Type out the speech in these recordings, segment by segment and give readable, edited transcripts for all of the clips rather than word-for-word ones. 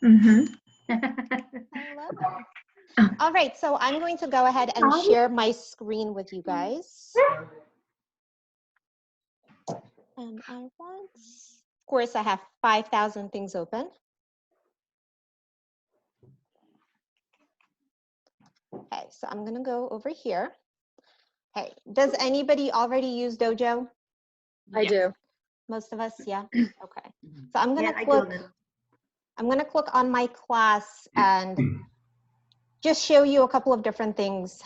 Mm-hmm. Hello. All right, so I'm going to go ahead and share my screen with you guys. And of course, I have 5,000 things open. Okay, so I'm gonna go over here. Okay, does anybody already use Dojo? I do. Most of us, yeah? Okay. So I'm gonna click on my class and just show you a couple of different things,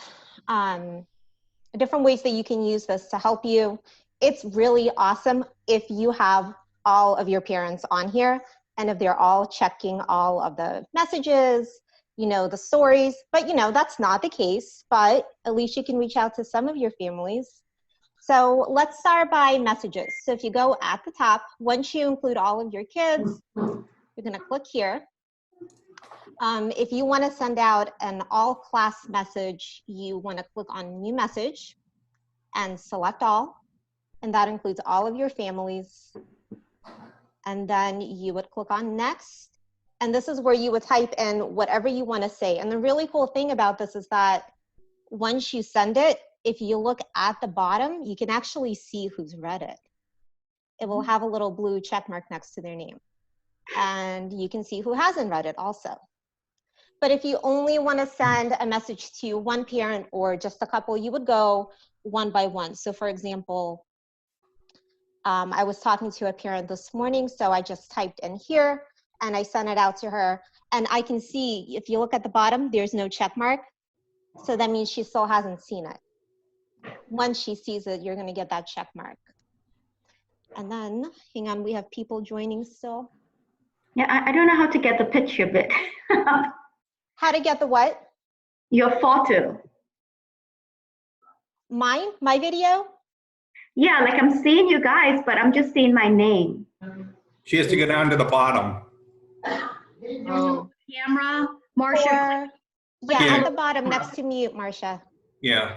different ways that you can use this to help you. It's really awesome if you have all of your parents on here and if they're all checking all of the messages, you know, the stories, but you know, that's not the case, but at least you can reach out to some of your families. So let's start by messages. So if you go at the top, once you include all of your kids, you're gonna click here. If you want to send out an all class message, you want to click on new message and select all, and that includes all of your families. And then you would click on next, and this is where you would type in whatever you want to say. And the really cool thing about this is that once you send it, if you look at the bottom, you can actually see who's read it. It will have a little blue check mark next to their name, and you can see who hasn't read it also. But if you only want to send a message to one parent or just a couple, you would go one by one. So for example, I was talking to a parent this morning, so I just typed in here and I sent it out to her. And I can see, if you look at the bottom, there's no check mark. So that means she still hasn't seen it. Once she sees it, you're going to get that check mark. And then, hang on, we have people joining still. Yeah, I don't know how to get the picture bit. How to get the what? Your photo. Mine? My video? Yeah, like I'm seeing you guys, but I'm just seeing my name. She has to go down to the bottom. Oh, camera, Marcia. Yeah, at the bottom next to mute, Marcia. Yeah.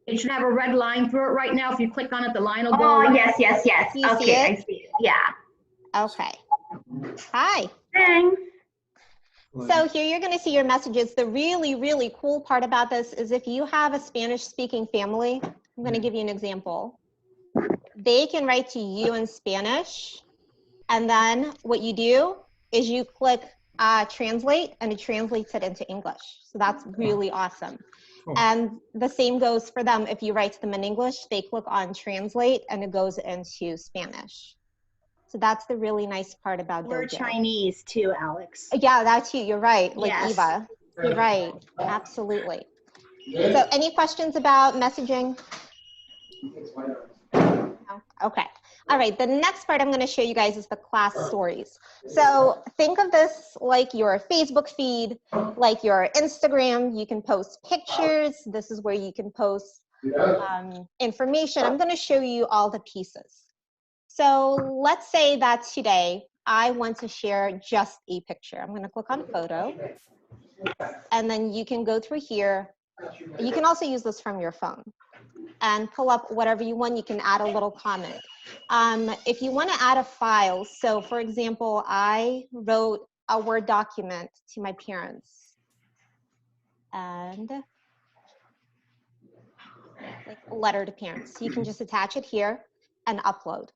It should have a red line through it right now. If you click on it, the line will go. Oh, yes, yes, yes. You see Okay, it? I see it. Yeah. Okay. Hi. Thanks. So here you're going to see your messages. The really, really cool part about this is if you have a Spanish-speaking family, I'm going to give you an example. They can write to you in Spanish, and then what you do is you click translate, and it translates it into English. So that's really awesome. Cool. And the same goes for them. If you write to them in English, they click on translate, and it goes into Spanish. So that's the really nice part about We're Dojo. Chinese too, Alex. Yeah, that too. You're right. Like Yes. Eva. You're right. Absolutely. So any questions about messaging? No? Okay. All right. The next part I'm going to show you guys is the class stories. So think of this like your Facebook feed, like your Instagram. You can post pictures. This is where you can post information. I'm going to show you all the pieces. So let's say that today I want to share just a picture. I'm going to click on photo, and then you can go through here. You can also use this from your phone and pull up whatever you want. You can add a little comment. If you want to add a file, so for example, I wrote a Word document to my parents, and like a letter to parents. You can just attach it here and upload.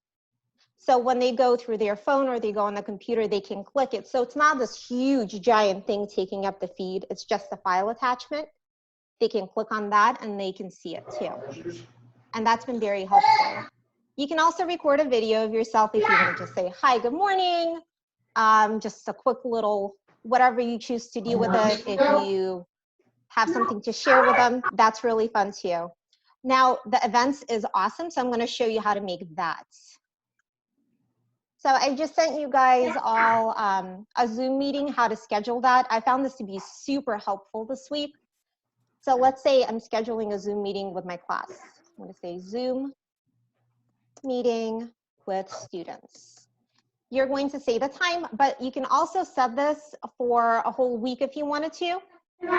So when they go through their phone or they go on the computer, they can click it. So it's not this huge giant thing taking up the feed. It's just a file attachment. They can click on that and they can see it too. And that's been very helpful. You can also record a video of yourself if you want to just say, hi, good morning. Just a quick little, whatever you choose to do with it. If you have something to share with them, that's really fun too. Now, the events is awesome. So I'm going to show you how to make that. So I just sent you guys all a Zoom meeting, how to schedule that. I found this to be super helpful this week. So let's say I'm scheduling a Zoom meeting with my class. I'm going to say Zoom meeting with students. You're going to say the time, but you can also set this for a whole week if you wanted to,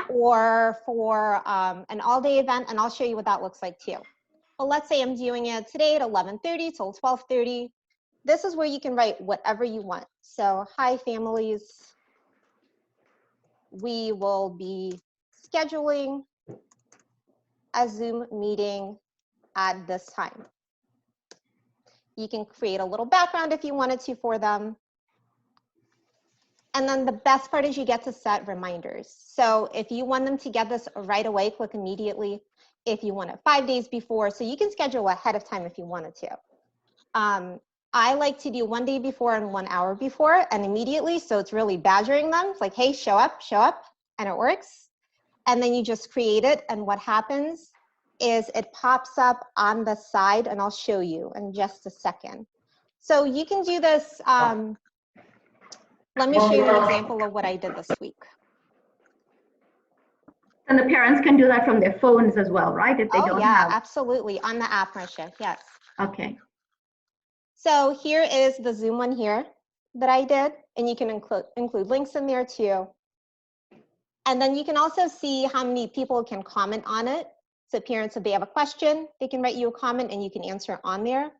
or for an all-day event, and I'll show you what that looks like too. But let's say I'm doing it today at 11:30 till 12:30. this is where you can write whatever you want. So, hi families, we will be scheduling a Zoom meeting at this time. You can create a little background if you wanted to for them. And then the best part is you get to set reminders. So if you want them to get this right away, click immediately. If you want it 5 days before, so you can schedule ahead of time if you wanted to. I like to do 1 day before and 1 hour before and immediately. So it's really badgering them. It's like, hey, show up, and it works. And then you just create it. And what happens is it pops up on the side, and I'll show you in just a second. So you can do this. Let me show you an example of what I did this week. And the parents can do that from their phones as well, right? If they don't have. Absolutely. On the app, Marcia, yes. Okay. So here is the Zoom one here that I did, and you can include links in there too. And then you can also see how many people can comment on it. So parents, if they have a question, they can write you a comment and you can answer on there.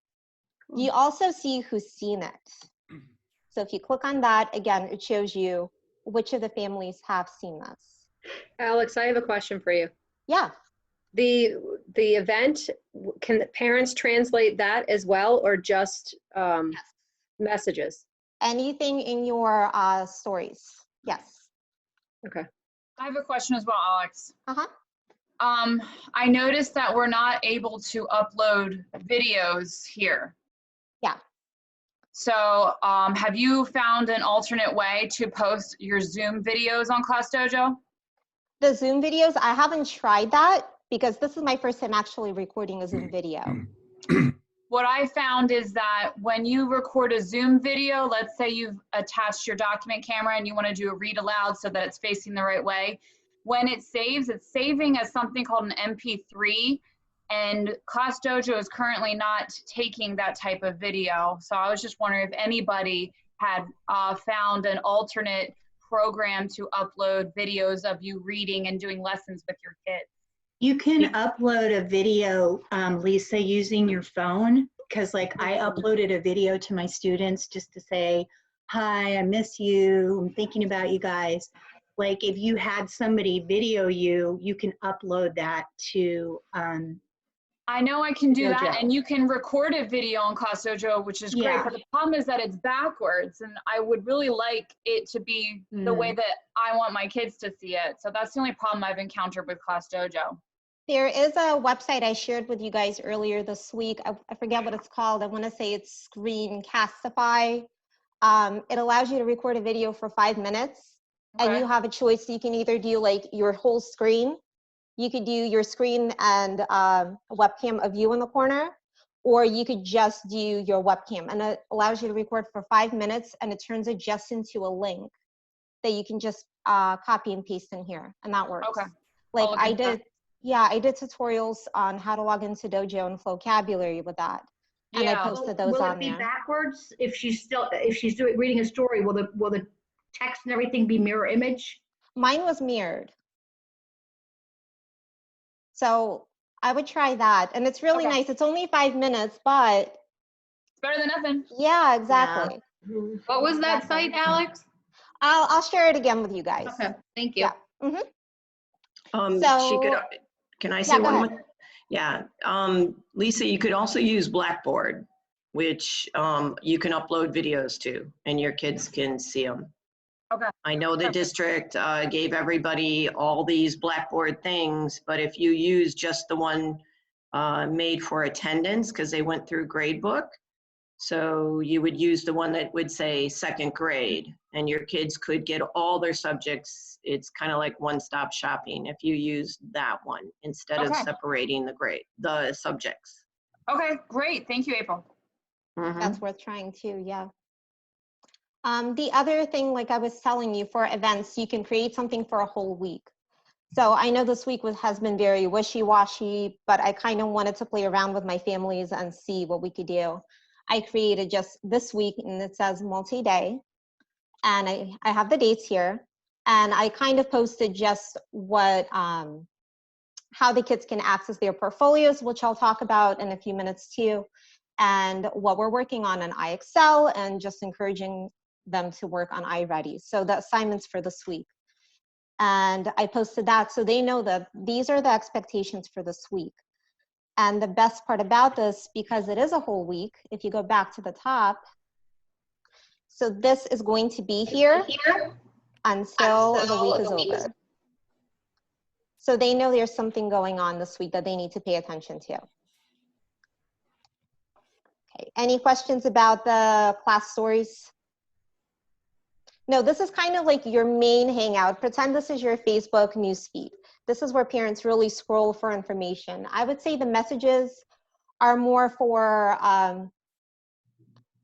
You also see who's seen it. So if you click on that, again, it shows you which of the families have seen this. Alex, I have a question for you. Yeah. The event, can the parents translate that as well, or just messages? Anything in your stories. Yes. Okay. I have a question as well, Alex. Uh-huh. I noticed that we're not able to upload videos here. Yeah. So have you found an alternate way to post your Zoom videos on Class Dojo? The Zoom videos, I haven't tried that because this is my first time actually recording a Zoom video. What I found is that when you record a Zoom video, let's say you've attached your document camera and you want to do a read aloud so that it's facing the right way. When it saves, it's saving as something called an MP3, and Class Dojo is currently not taking that type of video. So I was just wondering if anybody had found an alternate program to upload videos of you reading and doing lessons with your kids. You can upload a video, Lisa, using your phone, because like I uploaded a video to my students just to say, hi, I miss you, I'm thinking about you guys. Like if you had somebody video you, you can upload that to I know I can do Dojo. that, and you can record a video on Class Dojo, which is great, Yeah. but the problem is that it's backwards, and I would really like it to be the way that I want my kids to see it. So that's the only problem I've encountered with Class Dojo. There is a website I shared with you guys earlier this week. I forget what it's called. I want to say it's Screencastify. It allows you to record a video for 5 minutes, and you have a choice. You can either do like your whole screen. You could do your screen and a webcam of you in the corner, or you could just do your webcam, and it allows you to record for 5 minutes, and it turns it just into a link that you can just copy and paste in here, and that works. Okay. Like I did tutorials on how to log into Dojo and vocabulary with that, and I posted those will on it be there. backwards if she's reading a story? Will the text and everything be mirror image? Mine was mirrored. So I would try that. And it's really nice. It's only 5 minutes, but It's better than nothing. yeah, exactly. What was that site, Alex? I'll share it again with you guys. Okay, thank you. Yeah. So, can I say go one ahead. more? Yeah, Lisa, you could also use Blackboard, which you can upload videos to, and your kids can see them. Okay. I know the district gave everybody all these Blackboard things, but if you use just the one made for attendance, because they went through gradebook, so you would use the one that would say second grade, and your kids could get all their subjects. It's kind of like one-stop shopping if you use that one instead of separating the subjects. Okay, great. Thank you, April. That's worth trying too, yeah. The other thing, like I was telling you, for events, you can create something for a whole week. So I know this week has been very wishy-washy, but I kind of wanted to play around with my families and see what we could do. I created just this week, and it says multi-day, and I have the dates here, and I kind of posted just what, how the kids can access their portfolios, which I'll talk about in a few minutes too. and what we're working on in iExcel, and just encouraging them to work on iReady. So the assignments for this week. And I posted that so they know that these are the expectations for this week. And the best part about this, because it is a whole week, if you go back to the top, so this is going to be here until the week is over. So they know there's something going on this week that they need to pay attention to. Okay, any questions about the class stories? No, this is kind of like your main hangout. Pretend this is your Facebook newsfeed. This is where parents really scroll for information. I would say the messages are more for,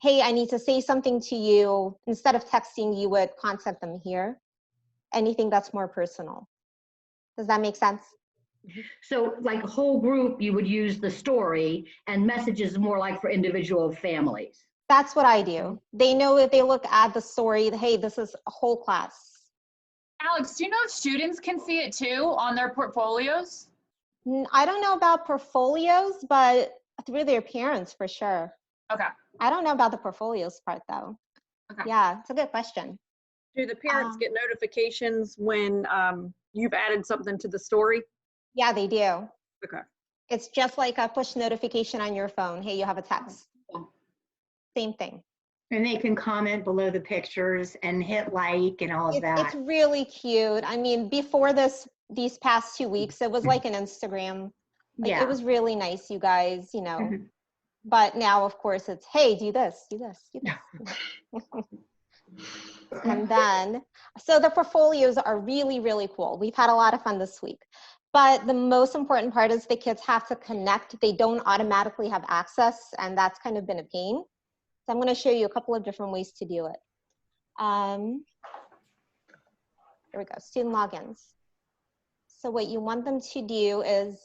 hey, I need to say something to you. Instead of texting, you would contact them here. Anything that's more personal. Does that make sense? So like a whole group, you would use the story, and messages more like for individual families. That's what I do. They know if they look at the story, hey, this is a whole class. Alex, do you know if students can see it too on their portfolios? I don't know about portfolios, but through their parents for sure. Okay. I don't know about the portfolios part though. Okay. Yeah, it's a good question. Do the parents get notifications when you've added something to the story? Yeah, they do. Okay. It's just like a push notification on your phone. Hey, you have a text. Same thing. And they can comment below the pictures and hit like and all of that. It's really cute. I mean, before these past 2 weeks, it was like an Instagram. Like, Yeah. It was really nice, you guys, you know. Mhm. But now, of course, it's, hey, do this, do this, do this. And then, so the portfolios are really, really cool. We've had a lot of fun this week. But the most important part is the kids have to connect. They don't automatically have access, and that's kind of been a pain. So I'm going to show you a couple of different ways to do it. Here we go, student logins. So what you want them to do is,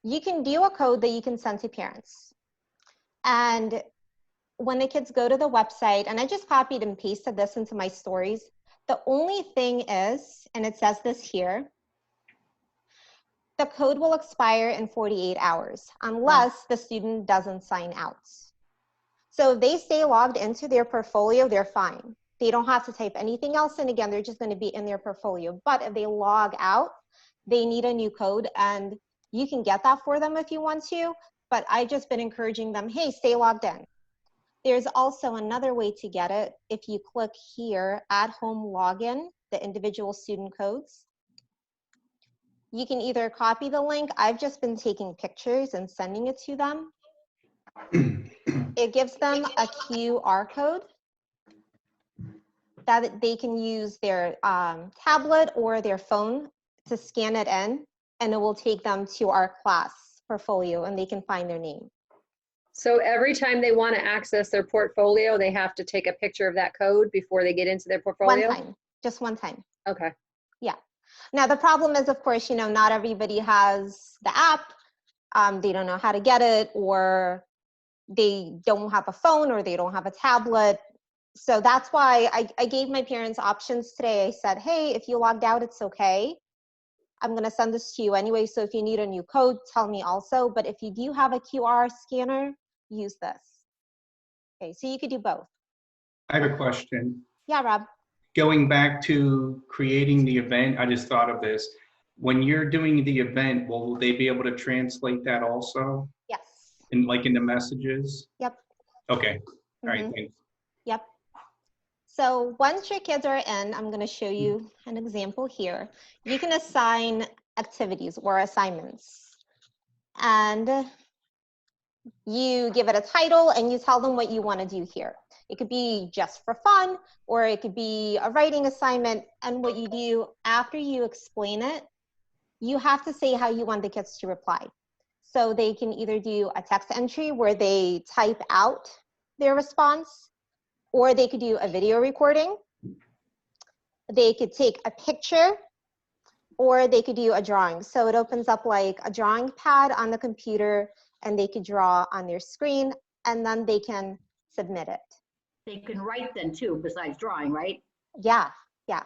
you can do a code that you can send to parents. And when the kids go to the website, and I just copied and pasted this into my stories, the only thing is, and it says this here, the code will expire in 48 hours unless the student doesn't sign out. So if they stay logged into their portfolio, they're fine. They don't have to type anything else in again, they're just going to be in their portfolio. But if they log out, they need a new code, and you can get that for them if you want to, but I've just been encouraging them, hey, stay logged in. There's also another way to get it. If you click here, Add Home Login, the individual student codes, you can either copy the link. I've just been taking pictures and sending it to them. It gives them a QR code that they can use their tablet or their phone to scan it in, and it will take them to our class portfolio, and they can find their name. So every time they want to access their portfolio, they have to take a picture of that code before they get into their portfolio? One time, just one time. Okay. Yeah. Now the problem is, of course, you know, not everybody has the app. They don't know how to get it, or they don't have a phone, or they don't have a tablet. So that's why I gave my parents options today. I said, hey, if you logged out, it's okay. I'm going to send this to you anyway. So if you need a new code, tell me also. But if you do have a QR scanner, use this. Okay, so you could do both. I have a question. Yeah, Rob. Going back to creating the event, I just thought of this. When you're doing the event, will they be able to translate that also? Yes. In the messages? Yep. Okay. All right, thanks. Yep. So once your kids are in, I'm going to show you an example here. You can assign activities or assignments. And you give it a title and you tell them what you want to do here. It could be just for fun, or it could be a writing assignment. And what you do after you explain it, you have to say how you want the kids to reply. So they can either do a text entry where they type out their response, or they could do a video recording. They could take a picture, or they could do a drawing. So it opens up like a drawing pad on the computer, and they could draw on their screen, and then they can submit it. They can write then too, besides drawing, right? Yeah, yeah.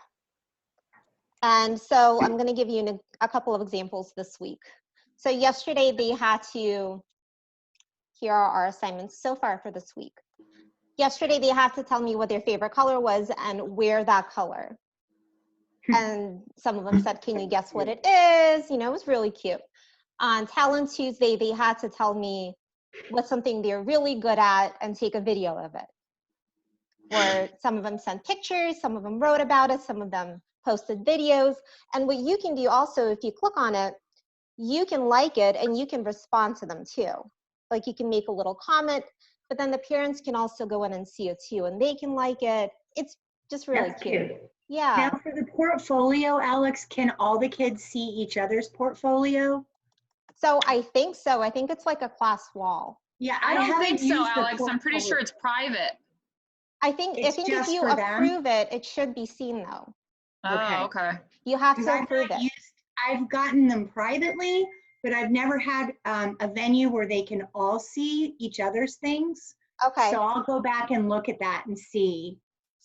And so I'm going to give you a couple of examples this week. So yesterday they had to here are our assignments so far for this week. Yesterday, they had to tell me what their favorite color was and wear that color. And some of them said, can you guess what it is? You know, it was really cute. On Talent Tuesday, they had to tell me what's something they're really good at and take a video of it. Or some of them sent pictures, some of them wrote about it, some of them posted videos. And what you can do also, if you click on it, you can like it and you can respond to them too. Like you can make a little comment, but then the parents can also go in and see it too, and they can like it. It's just really That's cute. cute. Yeah. Now for the portfolio, Alex, can all the kids see each other's portfolio? So I think so. I think it's like a class wall. Yeah, I don't haven't think so, used the Alex. I'm pretty sure portfolio. it's private. I think It's if just you for them? approve it, it should be seen though. Oh, okay. You have 'Cause to I've approve not it. I've gotten them privately, but I've never had a venue where they can all see each other's things. Okay. So I'll go back and look at that and see.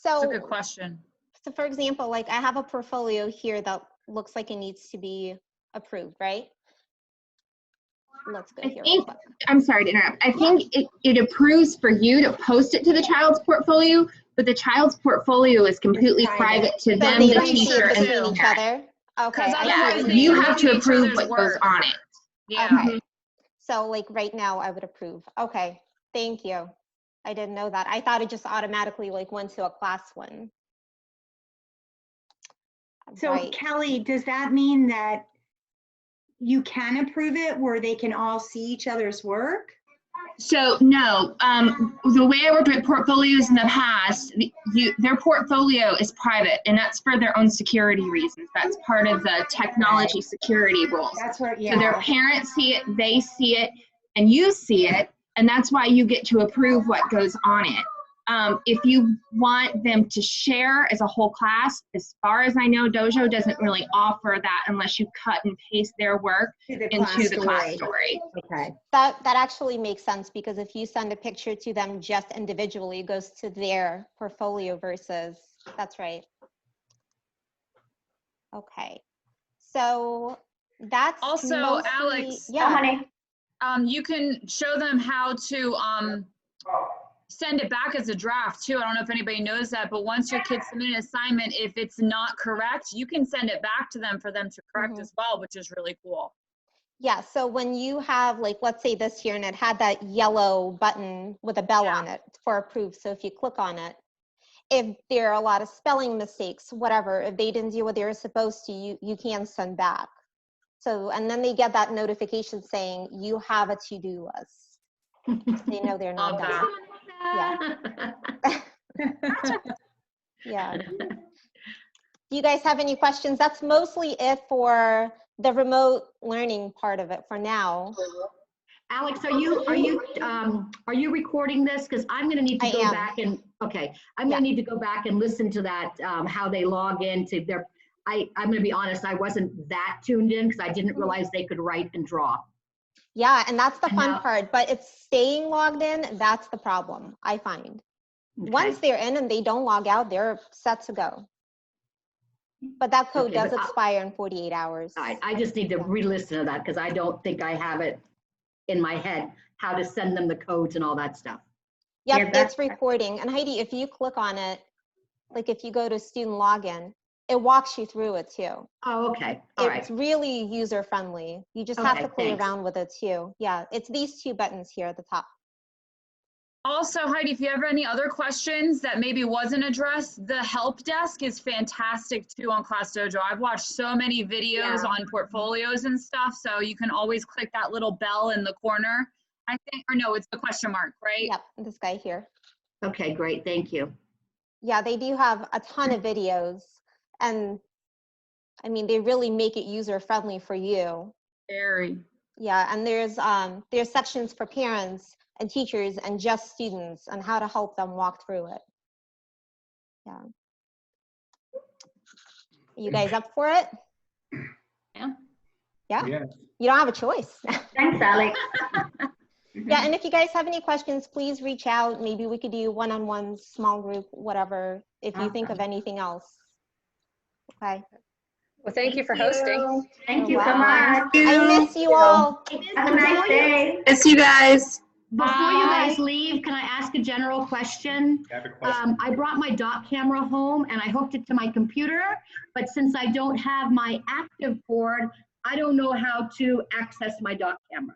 That's a So, good question. so for example, like I have a portfolio here that looks like it needs to be approved, right? Let's go I here. think, I'm sorry to interrupt. I think it approves for you to post it to the child's portfolio, but the child's portfolio is completely private to So them, they the don't see teacher, it and between the each parent. other. Okay. Because I see otherwise what they you You mean. have ruin to each approve other's what work. goes on it. Yeah. Okay. So like right now I would approve. Okay. Thank you. I didn't know that. I thought it just automatically like went to a class one. So Right. Kelly, does that mean that you can approve it where they can all see each other's work? So no, the way I worked with portfolios in the past, their portfolio is private, and that's for their own security reasons. That's part of the technology security rules. That's what, So their parents see it, they see it, and you see it, and that's why you get to approve what goes on it. If you want them to share as a whole class, as far as I know, Dojo doesn't really offer that unless you cut and paste their work into the class story. Okay. That actually makes sense because if you send a picture to them just individually, it goes to their portfolio versus, that's right. Okay. So that's Also, mostly, Alex, Oh, yeah. honey. You can show them how to send it back as a draft too. I don't know if anybody knows that, but once your kids submit an assignment, if it's not correct, you can send it back to them for them to correct as well, which is really cool. Yeah, so when you have, like, let's say this here, and it had that yellow button with a bell on it for approve. So if you click on it, if there are a lot of spelling mistakes, whatever, if they didn't do what they were supposed to, you can send back. So, and then they get that notification saying you have a to-do list. So they know they're not Love done. that. Yeah. Yeah. Do you guys have any questions? That's mostly it for the remote learning part of it for now. Alex, are you recording this? Because I'm going to need to go back and, okay, I'm going to need to go back and listen to that, how they log into their, I'm going to be honest, I wasn't that tuned in because I didn't realize they could write and draw. Yeah, and that's the fun part, but it's staying logged in, that's the problem, I find. Okay. Once they're in and they don't log out, they're set to go. But that code does expire in 48 hours. I just need to re-listen to that because I don't think I have it in my head, how to send them the codes and all that stuff. Yep, it's recording. And Heidi, if you click on it, like if you go to student login, it walks you through it too. Oh, okay. All right. It's really user friendly. You just have to play around with it too. Yeah, it's these two buttons here at the top. Also, Heidi, if you have any other questions that maybe wasn't addressed, the help desk is fantastic too on Class Dojo. I've watched so many videos on portfolios and stuff, so you can always click that little bell in the corner, I think, or no, it's the question mark, right? Yep, this guy here. Okay, great, thank you. Yeah, they do have a ton of videos, and I mean, they really make it user friendly for you. Very. Yeah, and there's sections for parents and teachers and just students on how to help them walk through it. Yeah. You guys up for it? Yeah. Yeah. Yeah. You don't have a choice. Thanks, Alex. Yeah, and if you guys have any questions, please reach out. Maybe we could do one-on-one, small group, whatever, if you think of anything else. Okay. Well, thank you for hosting. Thank you so welcome. much. I miss you all. Have a nice day. Miss you guys. Before you guys leave, can I ask a general question? I have a question. I brought my dock camera home and I hooked it to my computer, but since I don't have my active cord, I don't know how to access my dock camera.